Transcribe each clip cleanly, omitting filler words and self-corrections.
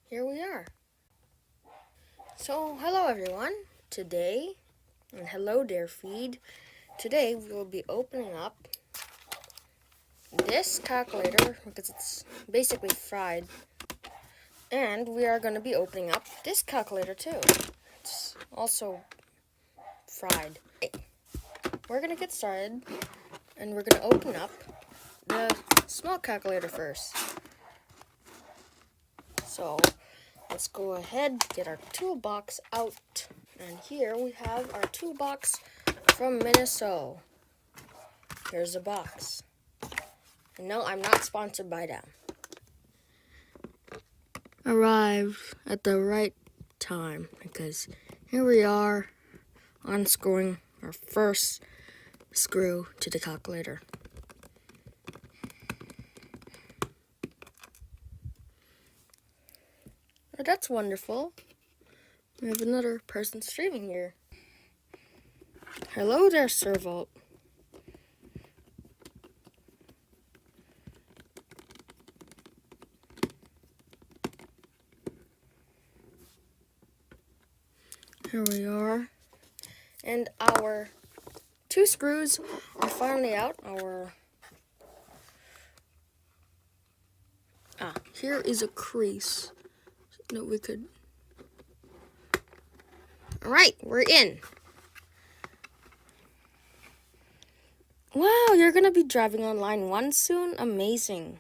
here we are. So, hello everyone. Today, and hello there feed. Today we will be opening up this calculator because it's basically fried. And we are going to be opening up this calculator too. It's also fried. We're going to get started and we're going to open up the small calculator first. So, let's go ahead, get our toolbox out. And here we have our toolbox from Minnesota. Here's the box. No, I'm not sponsored by them. Arrived at the right time because here we are unscrewing our first screw to the calculator. Oh, that's wonderful. We have another person streaming here. Hello there, Servolt. Here we are. And our two screws are finally out. Here is a crease that we could... Alright, we're in. Wow, you're gonna be driving on line 1 soon? Amazing.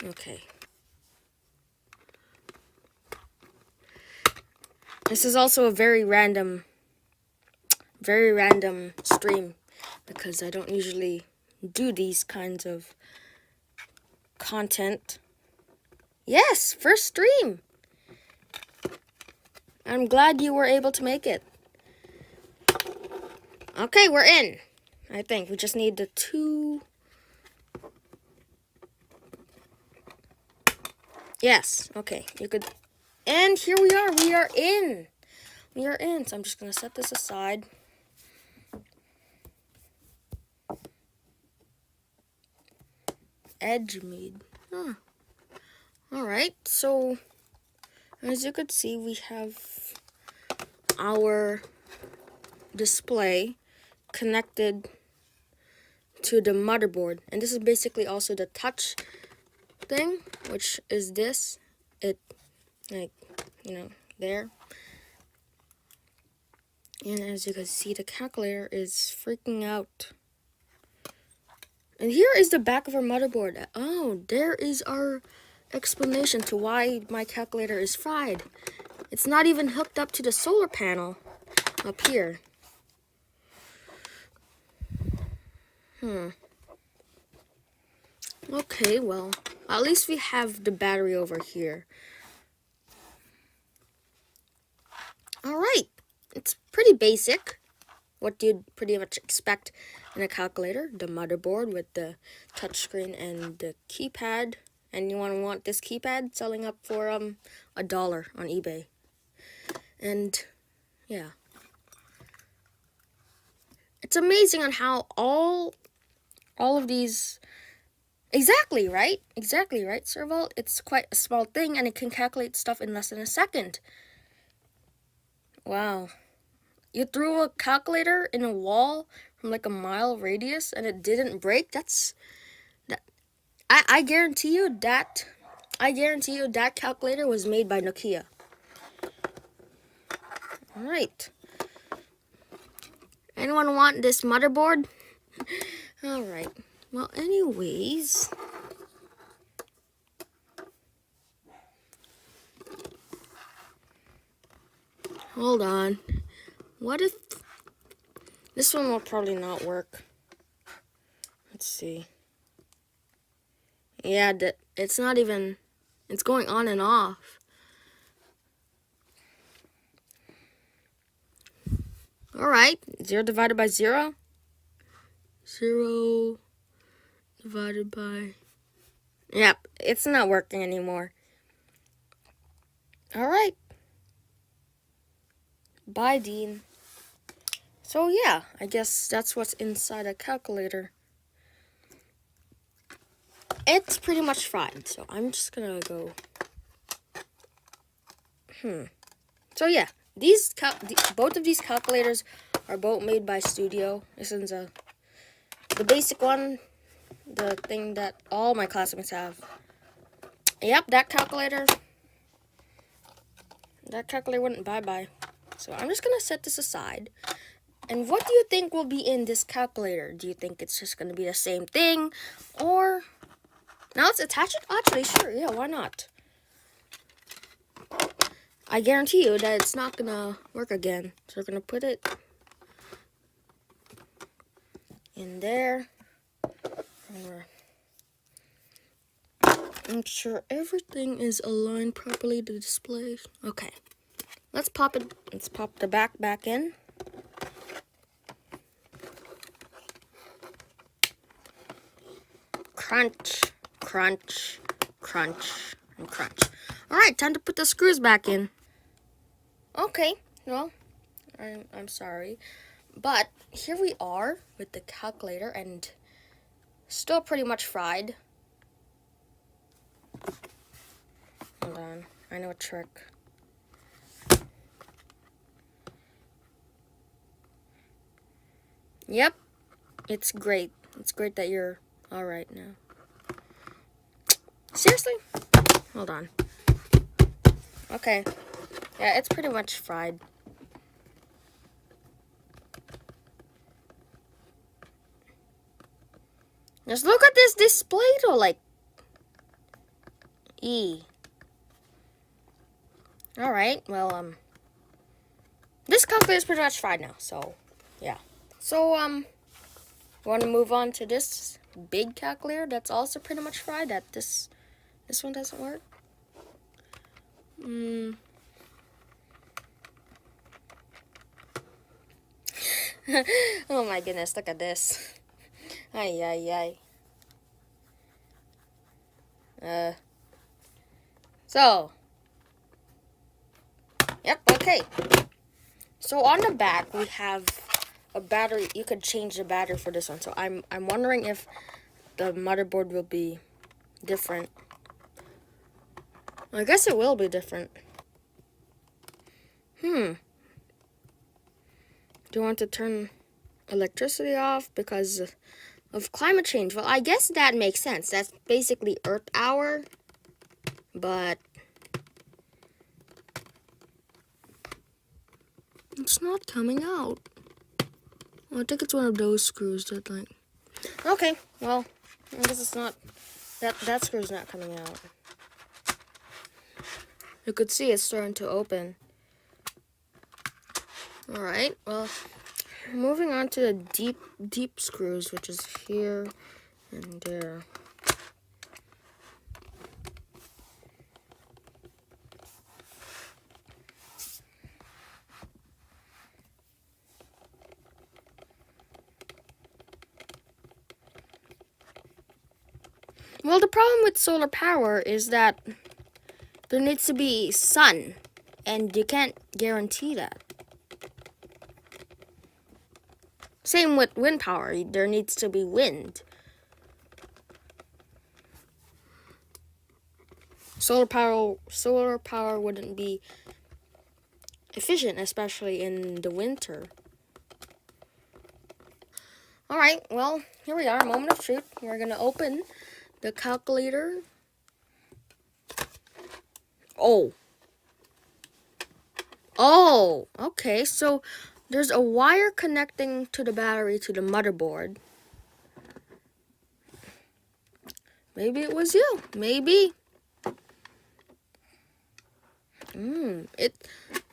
Okay. This is also a very random stream because I don't usually do these kinds of content. Yes, first stream. I'm glad you were able to make it. Okay, we're in. I think we just need the two. Yes, okay, you could. And here we are. We are in. We are in. So I'm just going to set this aside. Edge mead. Huh. Alright, so as you could see, we have our display connected to the motherboard. And this is basically also the touch thing, which is this. It, like, there. And as you can see, the calculator is freaking out. And here is the back of our motherboard. Oh, there is our explanation to why my calculator is fried. It's not even hooked up to the solar panel up here. Okay, well, at least we have the battery over here. Alright, it's pretty basic. What you'd pretty much expect in a calculator. The motherboard with the touchscreen and the keypad. And you want this keypad selling up for $1 on eBay. And yeah. It's amazing on how all of these... Exactly right, Servolt. It's quite a small thing and it can calculate stuff in less than a second. Wow. You threw a calculator in a wall from like a mile radius and it didn't break? I guarantee you that calculator was made by Nokia. Alright. Anyone want this motherboard? Alright. Well, anyways. Hold on. What if... This one will probably not work. Let's see. Yeah, it's not even... It's going on and off. Alright. 0 divided by 0. 0 divided by... Yep, it's not working anymore. Alright. Bye, Dean. So yeah, I guess that's what's inside a calculator. It's pretty much fried, so I'm just gonna go. So yeah, both of these calculators are both made by Studio. This one's the basic one, the thing that all my classmates have. Yep, that calculator went bye-bye. So I'm just gonna set this aside. And what do you think will be in this calculator? Do you think it's just gonna be the same thing? Or now let's attach it? Actually, sure, yeah, why not? I guarantee you that it's not gonna work again. So we're gonna put it in there. Make sure everything is aligned properly to display. Okay. Let's pop the back in. Crunch, crunch, crunch, and crunch. All right, time to put the screws back in. Okay, well, I'm sorry, but here we are with the calculator and still pretty much fried. Hold on, I know a trick. Yep, it's great. It's great that you're all right now. Seriously? Hold on. Okay. Yeah, it's pretty much fried. Just look at this display though, like Alright, well, this calculator is pretty much fried now, so yeah. So, want to move on to this big calculator that's also pretty much fried, that this one doesn't work? Oh my goodness, look at this. Ay, ay, ay. So, yep, okay. So on the back, we have a battery. You could change the battery for this one. So I'm wondering if the motherboard will be different. I guess it will be different. Do you want to turn electricity off because of climate change? Well, I guess that makes sense. That's basically Earth hour, but it's not coming out. Well, I think it's one of those screws that like. Okay, well, I guess it's not. That screw's not coming out. You could see it's starting to open. All right, well, moving on to the deep screws, which is here and there. Well, the problem with solar power is that there needs to be sun, and you can't guarantee that. Same with wind power, there needs to be wind. Solar power wouldn't be efficient, especially in the winter. Alright, well, here we are, moment of truth. We're gonna open the calculator. Oh, okay, so there's a wire connecting to the battery to the motherboard. Maybe it was you. Maybe. It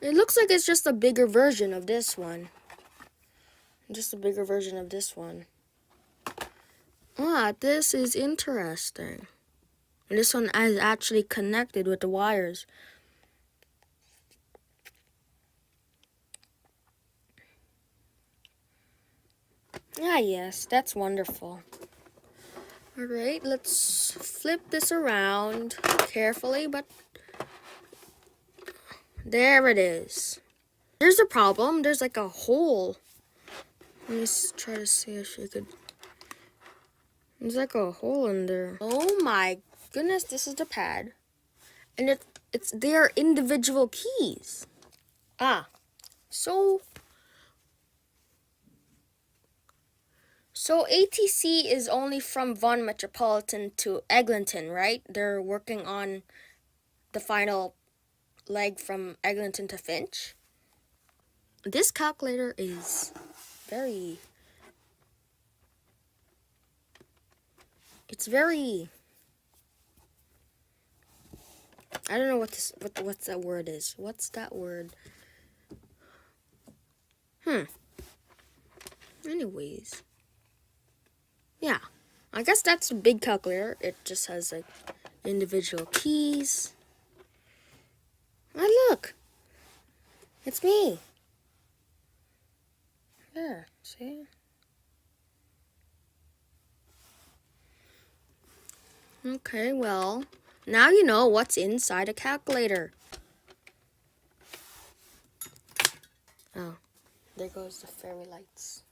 looks like it's just a bigger version of this one. Just a bigger version of this one. Ah, this is interesting. And this one is actually connected with the wires. Ah, yes, that's wonderful. Alright, let's flip this around carefully, but there it is. There's a problem. There's like a hole Let me try to see if you could. There's like a hole in there. Oh my goodness, this is the pad. And it's their individual keys. So ATC is only from Vaughan Metropolitan to Eglinton, right? They're working on the final leg from Eglinton to Finch. This calculator is very... It's very... I don't know what that word is. What's that word? Anyways. Yeah. I guess that's a big calculator. It just has like individual keys. Oh, look. It's me. There. See? Okay, well, now you know what's inside a calculator. Oh, there goes the fairy lights.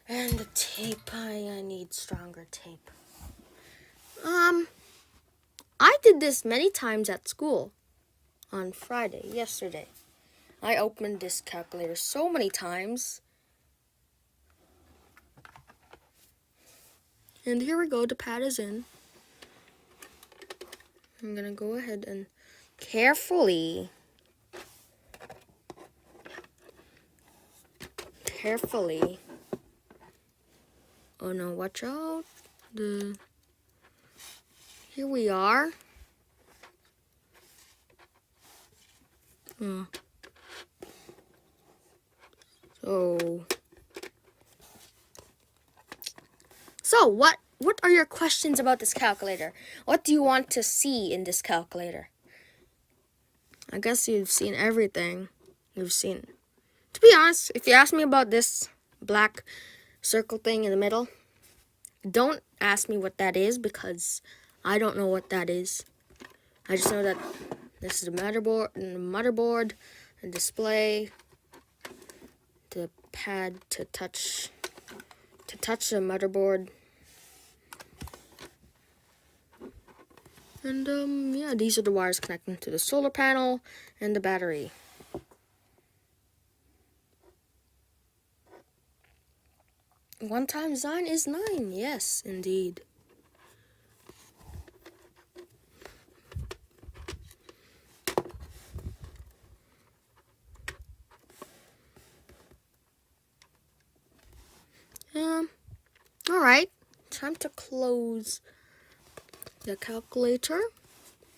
And the tape. I need stronger tape. I did this many times at school. On Friday, yesterday. I opened this calculator so many times. And here we go, the pad is in. I'm gonna go ahead and carefully. Oh no, watch out. Here we are. So what are your questions about this calculator? What do you want to see in this calculator? I guess you've seen everything. To be honest, if you ask me about this black circle thing in the middle, don't ask me what that is because I don't know what that is. I just know that this is the motherboard, the display, the pad to touch the motherboard. And yeah, these are the wires connecting to the solar panel and the battery. One times 9 is 9. Yes, indeed. All right. Time to close the calculator.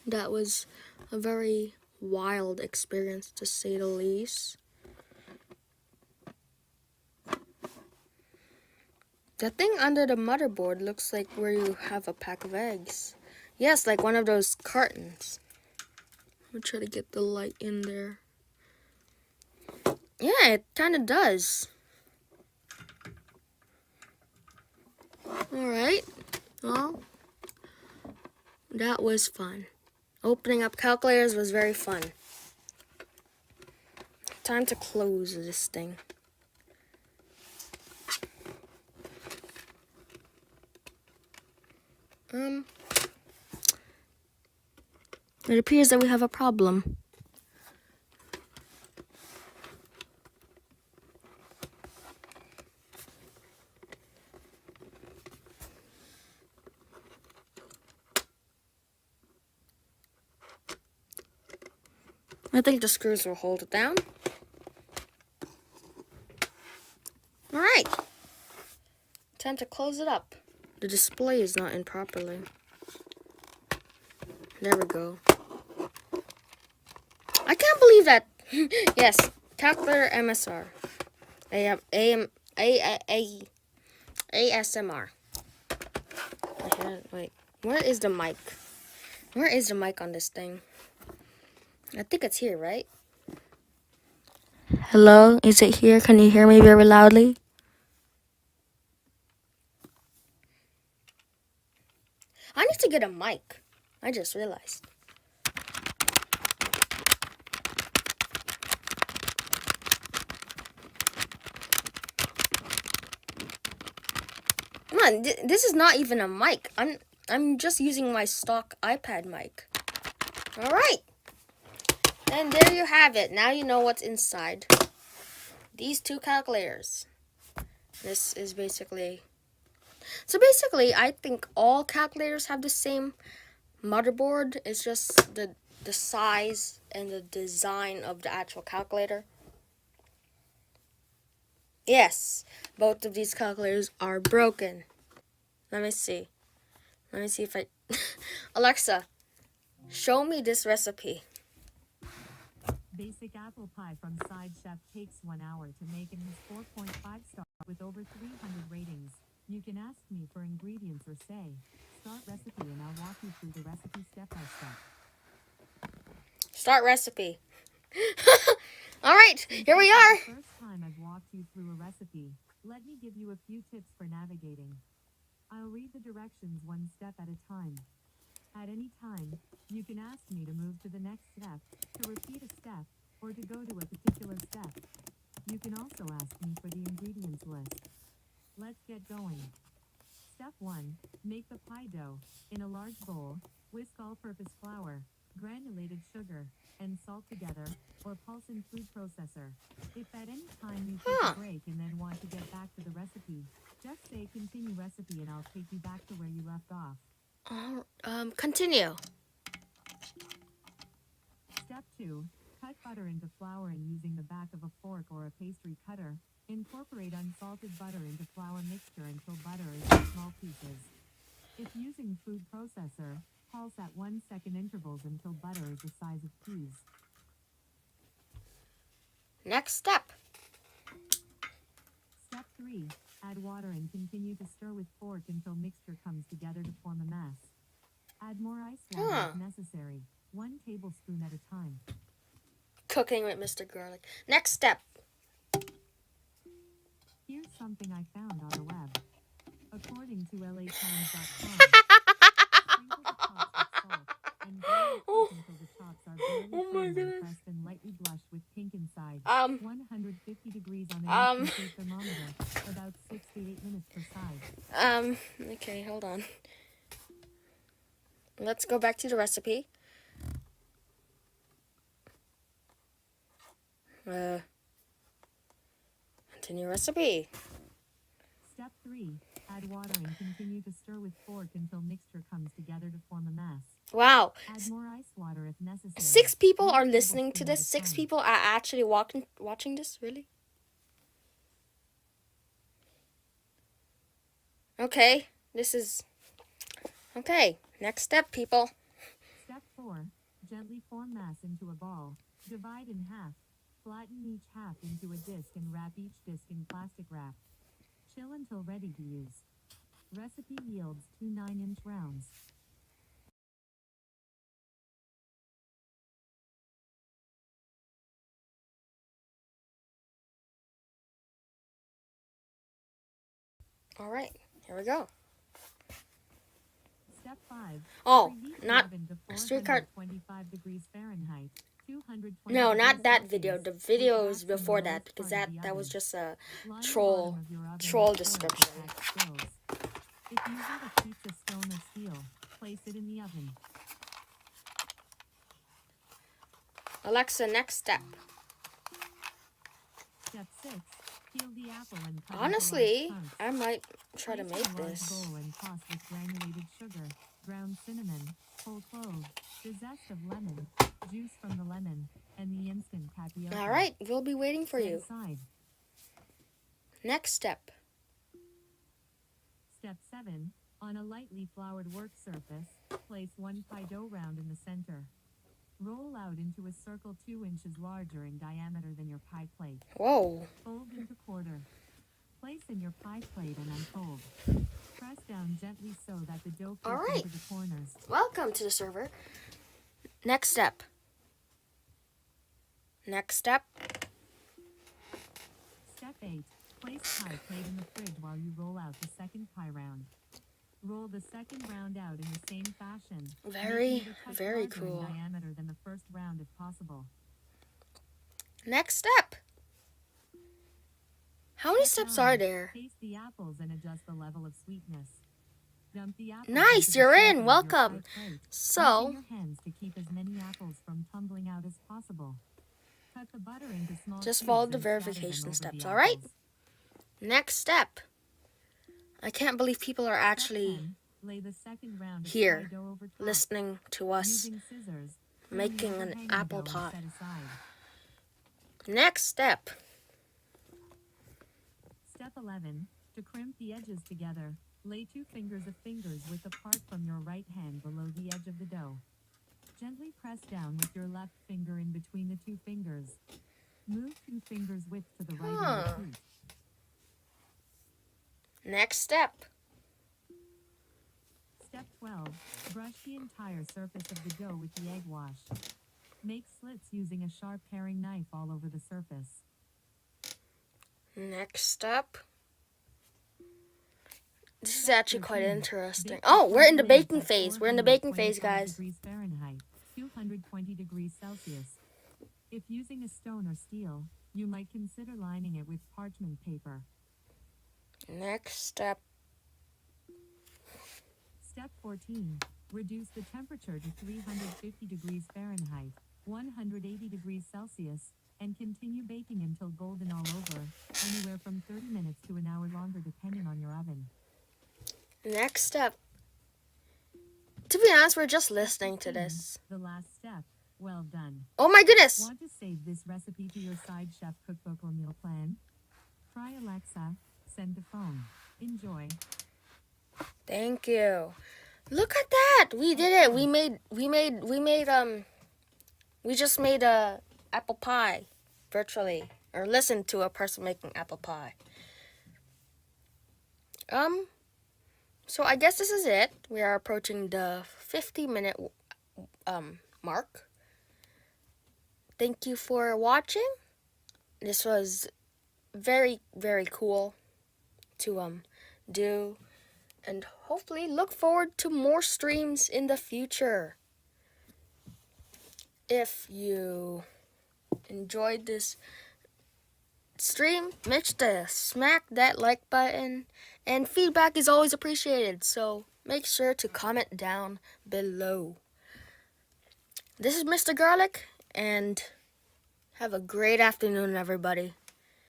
That was a very wild experience, to say the least. The thing under the motherboard looks like where you have a pack of eggs. Yes, like one of those cartons. I'm gonna try to get the light in there. Yeah, it kind of does. Alright, well, that was fun. Opening up calculators was very fun. Time to close this thing. It appears that we have a problem. I think the screws will hold it down. Alright. Time to close it up. The display is not in properly. There we go. I can't believe that. Yes, calculator MSR. ASMR. Wait, where is the mic? Where is the mic on this thing? I think it's here, right? Hello, is it here? Can you hear me very loudly? I need to get a mic. I just realized. on, this is not even a mic. I'm just using my stock iPad mic. All right. And there you have it. Now you know what's inside these two calculators. This is basically... So basically, I think all calculators have the same motherboard. It's just the size and the design of the actual calculator. Yes, both of these calculators are broken. Let me see. Let me see if I... Alexa, show me this recipe. Basic apple pie from Side Chef takes 1 hour to make and has 4.5 stars with over 300 ratings. You can ask me for ingredients or say, start recipe, and I'll walk you through the recipe step by step. Start recipe. All right, here we are. The first time I've walked you through a recipe, let me give you a few tips for navigating. I'll read the directions one step at a time. At any time, you can ask me to move to the next step, to repeat a step, or to go to a particular step. You can also ask me for the ingredients list. Let's get going. Step 1. Make the pie dough. In a large bowl, whisk all-purpose flour, granulated sugar, and salt together, or pulse in food processor. If at any time you take a break and then want to get back to the recipe, just say continue recipe and I'll take you back to where you left off. Continue. Step 2. Cut butter into flour and using the back of a fork or a pastry cutter. Incorporate unsalted butter into flour mixture until butter is in small pieces. If using food processor, pulse at 1 second intervals until butter is the size of peas. Next step. Step 3. Add water and continue to stir with fork until mixture comes together to form a mass. Add more ice water if necessary, 1 tablespoon at a time. Cooking with Mr. Garlic. Next step. Here's something I found on the web. According to LATimes.com, sprinkle the tops with salt and boil it until the tops are barely firmly pressed and lightly blushed with pink inside. 150 degrees on an instant thermometer, about 6 to 8 minutes per side. Okay, hold on. Let's go back to the recipe. Continue recipe. Step 3. Add water and continue to stir with fork until mixture comes together to form a mass. Wow. Add more ice water if necessary. 6 people are listening to this. 6 people are actually watching this, really? Okay, this is... Okay, next step, people. Step 4. Gently form mass into a ball. Divide in half. Flatten each half into a disc and wrap each disc in plastic wrap. Chill until ready to use. Recipe yields 2 9-inch rounds. All right, here we go. Step 5. Oh, Preheat not the oven to streetcar. 425 degrees Fahrenheit. 220 No, not degrees that video. Celsius. The video With is before maximum that, because lowest part of that the was oven. just a Line the troll bottom of your oven with foil to description. protect spills. If using a piece of stone or steel, place it in the oven. Alexa, next step. Step 6. Peel the apple and cut Honestly, into large chunks. I might try to Place make in a large this. bowl and toss with granulated sugar, ground cinnamon, whole cloves, the zest of lemon, juice from the lemon, and the instant tapioca. All right, we'll be waiting for Set you. aside. Next step. Step 7. On a lightly floured work surface, place 1 pie dough round in the center. Roll out into a circle 2 inches larger in diameter than your pie plate. Whoa. Fold into quarter. Place in your pie plate and unfold. Press down gently so that the dough All fits right. into the corners. Welcome to the server. Next step. Next step. Step 8. Place pie plate in the fridge while you roll out the second pie round. Roll the second round out in the same fashion. Very, making it a touch very larger cool. in diameter than the first round if possible. Next step. How many Step steps 9. are there? Taste the apples and adjust the level of sweetness. Dump the apples Nice, into the you're center in. of your Welcome. pie plate, So, using your hands to keep as many apples from tumbling out as possible. Cut the butter into small just cubes follow the and scatter them verification over steps, the all right? apples. Next step. I can't believe people are Step actually 10. Lay the second round of here pie dough over top. listening to us Using scissors, trim the making an overhanging apple dough pie. and set aside. Next step. Step 11. To crimp the edges together, lay 2 fingers of fingers width apart from your right hand below the edge of the dough. Gently press down with your left finger in between the 2 fingers. Move 2 fingers width to the right and repeat. Next step. Step 12. Brush the entire surface of the dough with the egg wash. Make slits using a sharp paring knife all over the surface. Next step. This is Step actually quite 13. interesting. Bake Oh, for we're in the 20 baking minutes at phase. We're in the baking phase, 425 guys. degrees Fahrenheit, 220 degrees Celsius. If using a stone or steel, you might consider lining it with parchment paper. Next step. Step 14. Reduce the temperature to 350 degrees Fahrenheit, 180 degrees Celsius, and continue baking until golden all over, anywhere from 30 minutes to an hour longer depending on your oven. Next step. To be honest, we're just listening to 15. this. The last step. Well done. Oh my goodness! Want to save this recipe to your side chef cookbook or meal plan? Try Alexa, send the phone. Enjoy. Thank you. Look at that! We did it. We just made a apple pie virtually, or listened to a person making apple pie. So I guess this is it. We are approaching the 50-minute mark. Thank you for watching. This was very, very cool to do, and hopefully look forward to more streams in the future. If you enjoyed this stream, make sure to smack that like button, and feedback is always appreciated, so make sure to comment down below. This is Mr. Garlic, and have a great afternoon, everybody.